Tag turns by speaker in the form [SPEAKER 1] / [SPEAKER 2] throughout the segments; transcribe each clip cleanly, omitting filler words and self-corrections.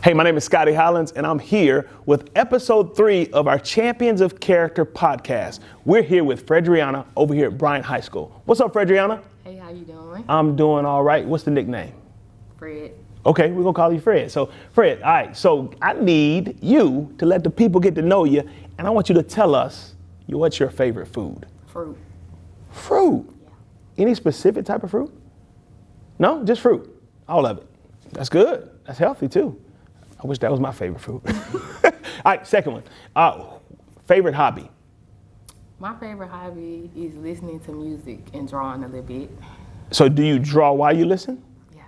[SPEAKER 1] Hey, my name is Scotty Hollins, and I'm here with episode 3 of our Champions of Character podcast. We're here with Fredriona over here at Bryant High School. What's up, Fredriona?
[SPEAKER 2] Hey, how you doing?
[SPEAKER 1] I'm doing all right. What's the nickname?
[SPEAKER 2] Fred.
[SPEAKER 1] Okay, we're going to call you Fred. So, Fred, all right, so I need you to let the people get to know you, and I want you to tell us what's your favorite food?
[SPEAKER 2] Fruit.
[SPEAKER 1] Fruit?
[SPEAKER 2] Yeah.
[SPEAKER 1] Any specific type of fruit? No, just fruit. All of it. That's good. That's healthy, too. I wish that was my favorite food. All right, second one. Favorite hobby?
[SPEAKER 2] My favorite hobby is listening to music and drawing a little bit.
[SPEAKER 1] So do you draw while you listen?
[SPEAKER 2] Yeah.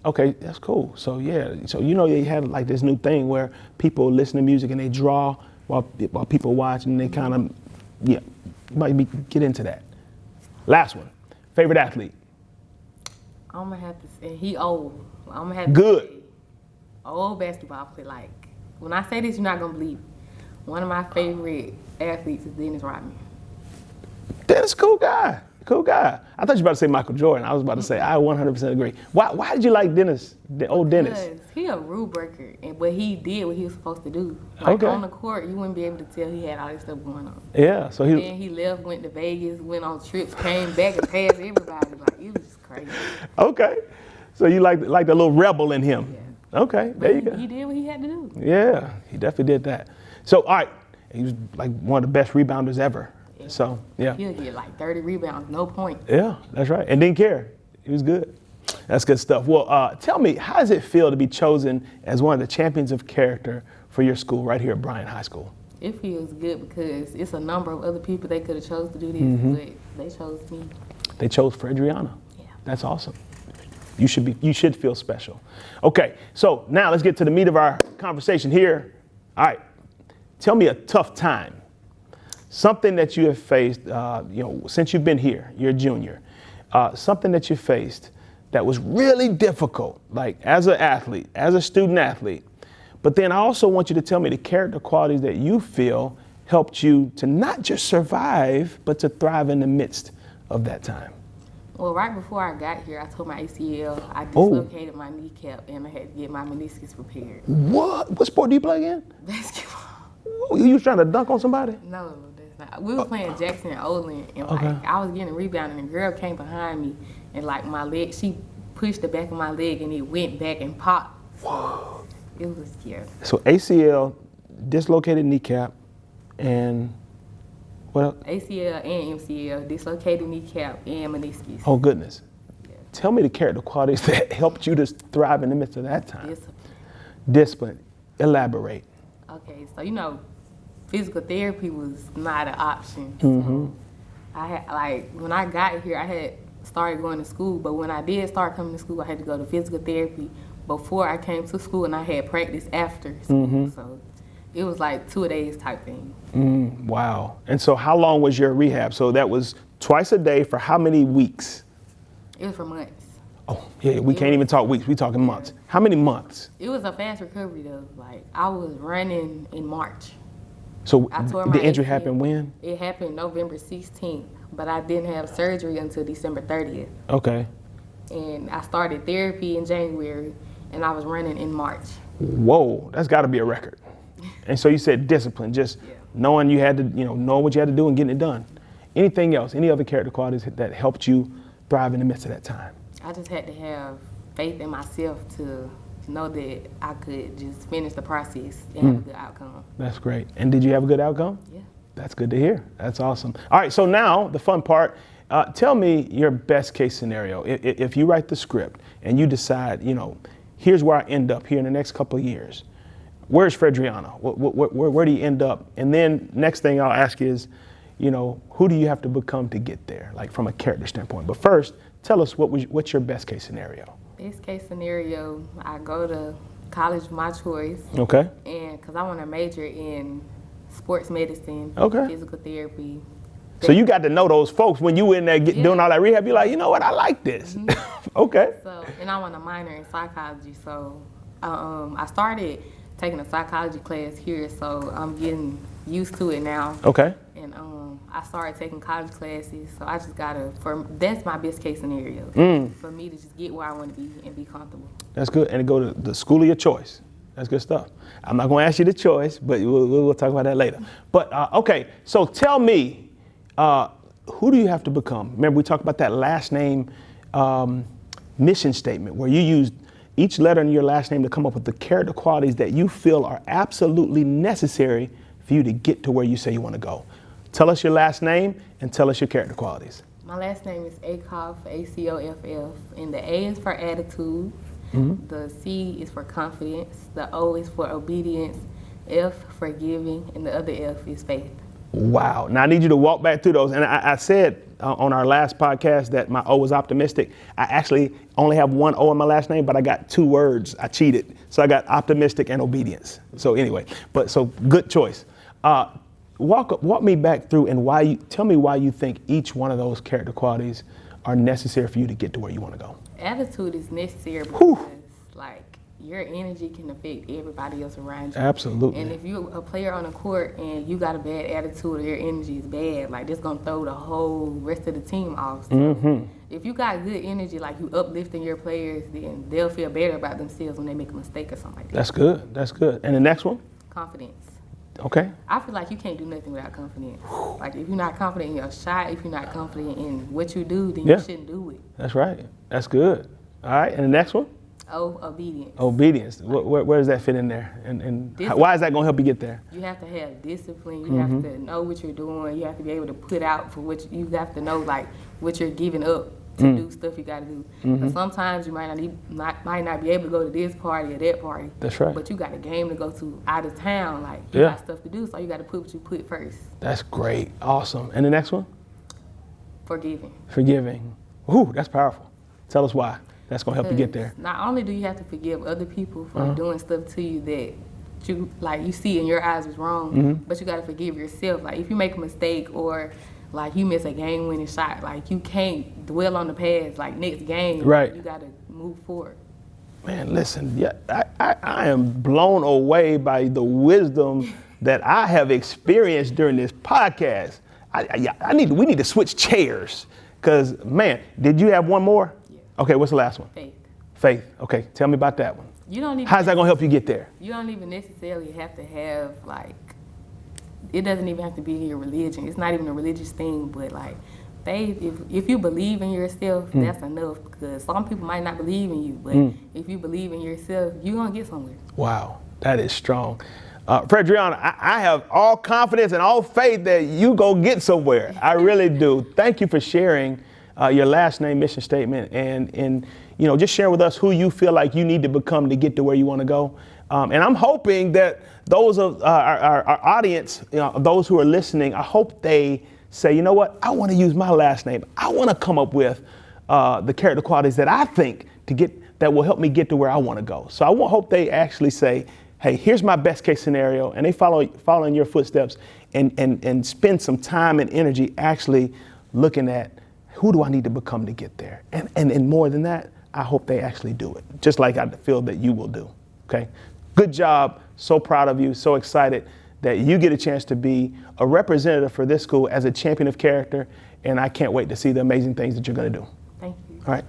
[SPEAKER 1] Okay, that's cool. So yeah, so you know they have like this new thing where people listen to music and they draw while people watch, and they kind of, yeah, you might get into that. Last one. Favorite athlete?
[SPEAKER 2] I'm gonna have to say he old. I'm gonna have to
[SPEAKER 1] Good.
[SPEAKER 2] say old basketball player. Like when I say this, you're not gonna believe it. One of my favorite athletes is Dennis Rodman.
[SPEAKER 1] Dennis, cool guy. Cool guy. I thought you were about to say Michael Jordan. I was about to say I 100% agree. Why did you like Dennis? Old Dennis?
[SPEAKER 2] Because he a rule breaker, but he did what he was supposed to do. Like
[SPEAKER 1] Okay.
[SPEAKER 2] on the court, you wouldn't be able to tell he had all this stuff going on.
[SPEAKER 1] Yeah. So he.
[SPEAKER 2] Then he left, went to Vegas, went on trips, came back and passed everybody. Like it was just crazy.
[SPEAKER 1] Okay. So you like the little rebel in him.
[SPEAKER 2] Yeah.
[SPEAKER 1] Okay, there you go.
[SPEAKER 2] He did what he had to do.
[SPEAKER 1] Yeah, he definitely did that. So, all right, he was like one of the best rebounders ever.
[SPEAKER 2] Yeah.
[SPEAKER 1] So, yeah.
[SPEAKER 2] He'll get like 30 rebounds, no point.
[SPEAKER 1] Yeah, that's right. And didn't care. He was good. That's good stuff. Well, tell me, how does it feel to be chosen as one of the champions of character for your school right here at Bryant High School?
[SPEAKER 2] It feels good because it's a number of other people they could have chose to do this, but they chose me.
[SPEAKER 1] They chose Fredriona.
[SPEAKER 2] Yeah.
[SPEAKER 1] That's awesome. You should feel special. Okay, so now let's get to the meat of our conversation here. All right, tell me a tough time. Something that you have faced, since you've been here, you're a junior. Something that you faced that was really difficult, like as an athlete, as a student athlete. But then I also want you to tell me the character qualities that you feel helped you to not just survive, but to thrive in the midst of that time.
[SPEAKER 2] Well, right before I got here, I tore my ACL. I dislocated my kneecap, and I had to get my meniscus repaired.
[SPEAKER 1] What? What sport do you play again?
[SPEAKER 2] Basketball.
[SPEAKER 1] You was trying to dunk on somebody?
[SPEAKER 2] No, that's not. We were playing Jackson and Olin, and
[SPEAKER 1] Okay.
[SPEAKER 2] like I was getting a rebound, and the girl came behind me, and like my leg, she pushed the back of my leg, and it went back and popped. So it was scary.
[SPEAKER 1] So ACL, dislocated kneecap, and what else?
[SPEAKER 2] ACL and MCL, dislocated kneecap and meniscus.
[SPEAKER 1] Oh, goodness.
[SPEAKER 2] Yeah.
[SPEAKER 1] Tell me the character qualities that helped you to thrive in the midst of that time.
[SPEAKER 2] Discipline.
[SPEAKER 1] Discipline. Elaborate.
[SPEAKER 2] Okay, so physical therapy was not an option.
[SPEAKER 1] Mm-hmm.
[SPEAKER 2] So I had when I got here, I had started going to school, but when I did start coming to school, I had to go to physical therapy before I came to school, and I had practice after school.
[SPEAKER 1] Mm-hmm.
[SPEAKER 2] So it was like 2 days type thing.
[SPEAKER 1] Wow. And so how long was your rehab? So that was twice a day for how many weeks?
[SPEAKER 2] It was for months.
[SPEAKER 1] Oh, yeah, we can't even talk weeks. We talking months. How many months?
[SPEAKER 2] It was a fast recovery though. Like I was running in March.
[SPEAKER 1] So
[SPEAKER 2] I tore
[SPEAKER 1] the
[SPEAKER 2] my
[SPEAKER 1] injury
[SPEAKER 2] ACL.
[SPEAKER 1] happened when?
[SPEAKER 2] It happened November 16th, but I didn't have surgery until December 30th.
[SPEAKER 1] Okay.
[SPEAKER 2] And I started therapy in January, and I was running in March.
[SPEAKER 1] Whoa, that's got to be a record. And so you said discipline, just knowing you had to, knowing what you had to do and getting it done. Anything else? Any other character qualities that helped you thrive in the midst of that time?
[SPEAKER 2] I just had to have faith in myself to know that I could just finish the process and have a good outcome.
[SPEAKER 1] That's great. And did you have a good outcome?
[SPEAKER 2] Yeah.
[SPEAKER 1] That's good to hear. That's awesome. All right, so now the fun part. Tell me your best case scenario. If you write the script and you decide, here's where I end up here in the next couple of years. Where's Fredriona? Where do you end up? And then next thing I'll ask is, who do you have to become to get there, like from a character standpoint? But first, tell us what's your best case scenario?
[SPEAKER 2] Best case scenario, I go to college of my choice.
[SPEAKER 1] Okay.
[SPEAKER 2] And because I want to major in sports medicine,
[SPEAKER 1] Okay.
[SPEAKER 2] physical therapy.
[SPEAKER 1] So you got to know those folks when you were in there doing all that rehab. You're like, you know what? I like this. Okay.
[SPEAKER 2] So, and I want a minor in psychology. So I started taking a psychology class here, so I'm getting used to it now.
[SPEAKER 1] Okay.
[SPEAKER 2] And I started taking college classes, so I just that's my best case scenario, for me to just get where I want to be and be comfortable.
[SPEAKER 1] That's good. And to go to the school of your choice. That's good stuff. I'm not going to ask you the choice, but we'll talk about that later. But, okay, so tell me, who do you have to become? Remember, we talked about that last name mission statement where you used each letter in your last name to come up with the character qualities that you feel are absolutely necessary for you to get to where you say you want to go. Tell us your last name and tell us your character qualities.
[SPEAKER 2] My last name is Acoff, Acoff, and the A is for attitude, the C is for confidence, the O is for obedience, F for giving, and the other F is faith.
[SPEAKER 1] Wow. Now I need you to walk back through those. And I said on our last podcast that my O was optimistic. I actually only have one O in my last name, but I got 2 words. I cheated. So I got optimistic and obedience. So anyway, so good choice. Walk me back through and tell me why you think each one of those character qualities are necessary for you to get to where you want to go.
[SPEAKER 2] Attitude is necessary because like your energy can affect everybody else around you.
[SPEAKER 1] Absolutely.
[SPEAKER 2] And if you're a player on the court and you got a bad attitude or your energy is bad, like this gonna throw the whole rest of the team off. So if you got good energy, like you uplifting your players, then they'll feel better about themselves when they make a mistake or something like that.
[SPEAKER 1] That's good. That's good. And the next one?
[SPEAKER 2] Confidence.
[SPEAKER 1] Okay.
[SPEAKER 2] I feel like you can't do nothing without confidence. Like if you're not confident in your shot, if you're not confident in what you do, then you shouldn't do it.
[SPEAKER 1] That's right. That's good. All right. And the next one?
[SPEAKER 2] Oh, obedience.
[SPEAKER 1] Obedience. Where does that fit in there? And why is that going to help you get there?
[SPEAKER 2] You have to have discipline. You have to know what you're doing. You have to be able to put out for what you have to know, like what you're giving up to do stuff you got to do. But sometimes you might not be able to go to this party or that party.
[SPEAKER 1] That's right.
[SPEAKER 2] But you got a game to go to out of town. Like you got stuff to do, so you got to put what you put first.
[SPEAKER 1] That's great. Awesome. And the next one?
[SPEAKER 2] Forgiving.
[SPEAKER 1] Forgiving. Ooh, that's powerful. Tell us why. That's going to help you get there.
[SPEAKER 2] Not only do you have to forgive other people for doing stuff to you that you see in your eyes was wrong, but you got to forgive yourself. Like if you make a mistake or like you miss a game-winning shot, like you can't dwell on the past. Like next game,
[SPEAKER 1] right?
[SPEAKER 2] You got to move forward. Man,
[SPEAKER 1] listen, I am blown away by the wisdom that I have experienced during this podcast. We need to switch chairs because, man, did you have one more? Okay, what's the last one?
[SPEAKER 2] Faith.
[SPEAKER 1] Faith. Okay, tell me about that one. How's that going to help you get there?
[SPEAKER 2] You don't even necessarily have to have, like, it doesn't even have to be your religion. It's not even a religious thing, but, like, faith, if you believe in yourself, that's enough because some people might not believe in you, but if you believe in yourself, you're going to get somewhere. Wow,
[SPEAKER 1] that is strong. Fredriona, I have all confidence and all faith that you go get somewhere. I really do. Thank you for sharing your last name mission statement and just share with us who you feel like you need to become to get to where you want to go. And I'm hoping that those of our audience, those who are listening, I hope they say, you know what, I want to use my last name. I want to come up with the character qualities that I think that will help me get to where I want to go. So I hope they actually say, hey, here's my best case scenario, and they follow in your footsteps and spend some time and energy actually looking at who do I need to become to get there? And more than that, I hope they actually do it, just like I feel that you will do, okay? Good job, so proud of you, so excited that you get a chance to be a representative for this school as a champion of character, and I can't wait to see the amazing things that you're gonna do.
[SPEAKER 2] Thank you.
[SPEAKER 1] All right.